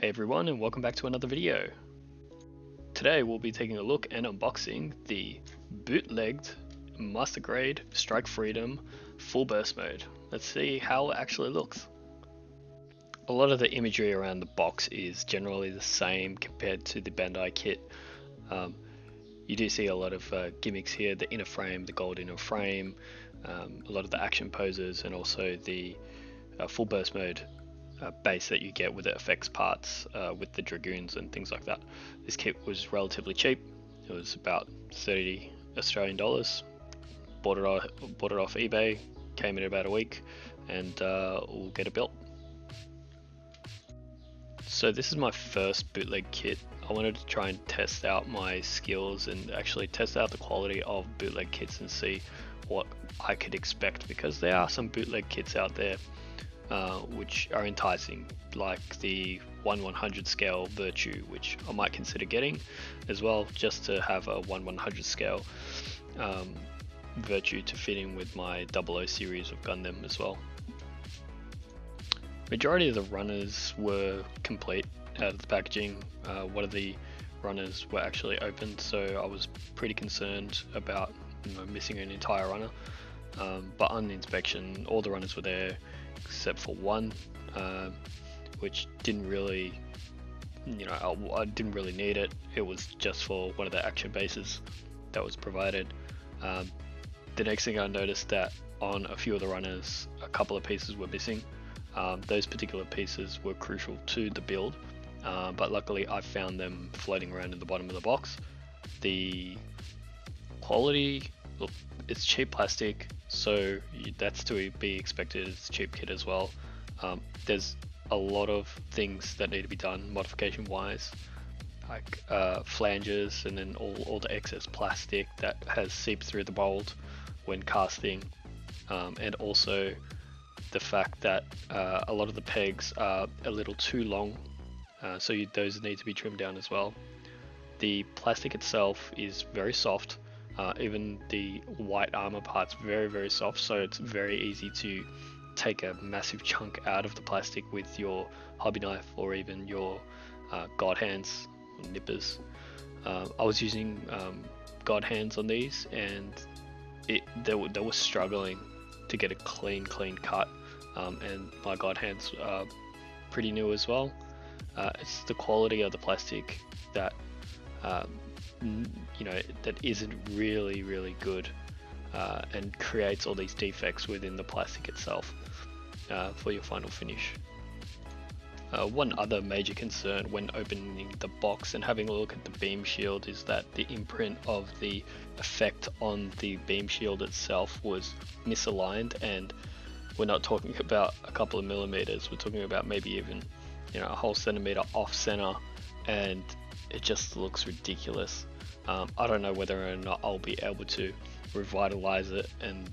Hey everyone, and welcome back to another video. Today we'll be taking a look and unboxing the bootlegged Master Grade Strike Freedom full burst mode. Let's see how it actually looks. A lot of the imagery around the box is generally the same compared to the Bandai kit. You do see a lot of gimmicks here, the inner frame, the gold inner frame, a lot of the action poses, and also the full burst mode base that you get with the effects parts with the dragoons and things like that. This kit was relatively cheap. It was about 30 Australian dollars. Bought it off eBay, came in about a week, and we'll get it built. So this is my first bootleg kit. I wanted to try and test out my skills and actually test out the quality of bootleg kits and see what I could expect, because there are some bootleg kits out there which are enticing, like the 1/100 scale Virtue, which I might consider getting as well, just to have a 1/100 scale Virtue to fit in with my 00 series of Gundam as well. Majority of the runners were complete out of the packaging. One of the runners were actually opened, so I was pretty concerned about missing an entire runner, but on inspection all the runners were there except for one, which didn't really, I didn't really need it. It was just for one of the action bases that was provided. The next thing I noticed that on a few of the runners, a couple of pieces were missing. Those particular pieces were crucial to the build, but luckily I found them floating around in the bottom of the box. The quality, look, it's cheap plastic, so that's to be expected. It's a cheap kit as well. There's a lot of things that need to be done modification wise, like flanges, and then all the excess plastic that has seeped through the mold when casting, and also the fact that a lot of the pegs are a little too long, so those need to be trimmed down as well. The plastic itself is very soft. Even the white armor part's very soft, so it's very easy to take a massive chunk out of the plastic with your hobby knife or even your god hands or nippers. I was using god hands on these, and they were struggling to get a clean cut, and my god hands are pretty new as well. It's the quality of the plastic that that isn't really good, and creates all these defects within the plastic itself for your final finish. One other major concern when opening the box and having a look at the beam shield is that the imprint of the effect on the beam shield itself was misaligned, and we're not talking about a couple of millimeters, we're talking about maybe even a whole centimeter off center, and it just looks ridiculous. I don't know whether or not I'll be able to revitalize it and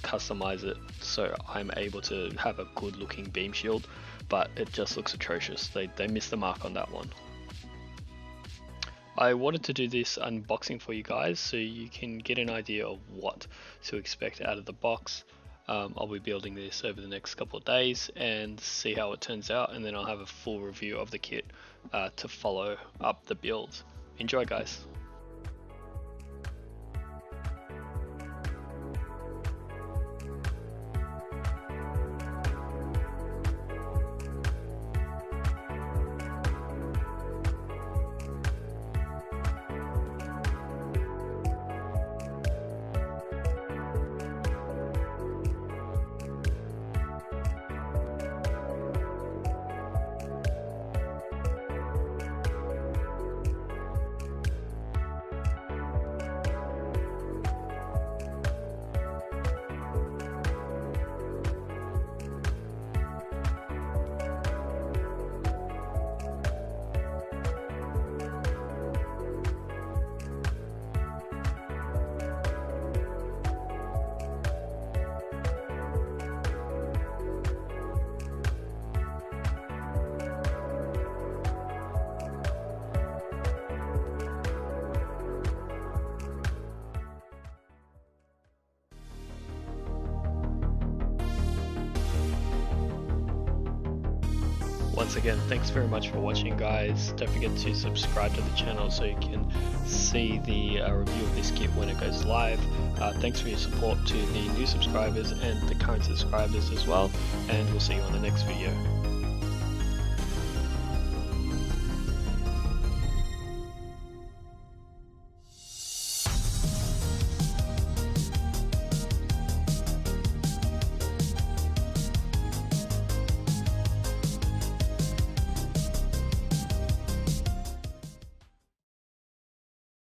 customize it so I'm able to have a good looking beam shield, but it just looks atrocious. They missed the mark on that one. I wanted to do this unboxing for you guys so you can get an idea of what to expect out of the box. I'll be building this over the next couple of days and see how it turns out, and then I'll have a full review of the kit to follow up the build. Enjoy, guys. once again, thanks very much for watching, guys. Don't forget to subscribe to the channel so you can see the review of this kit when it goes live. Thanks for your support to the new subscribers and the current subscribers as well, and we'll see you on the next video.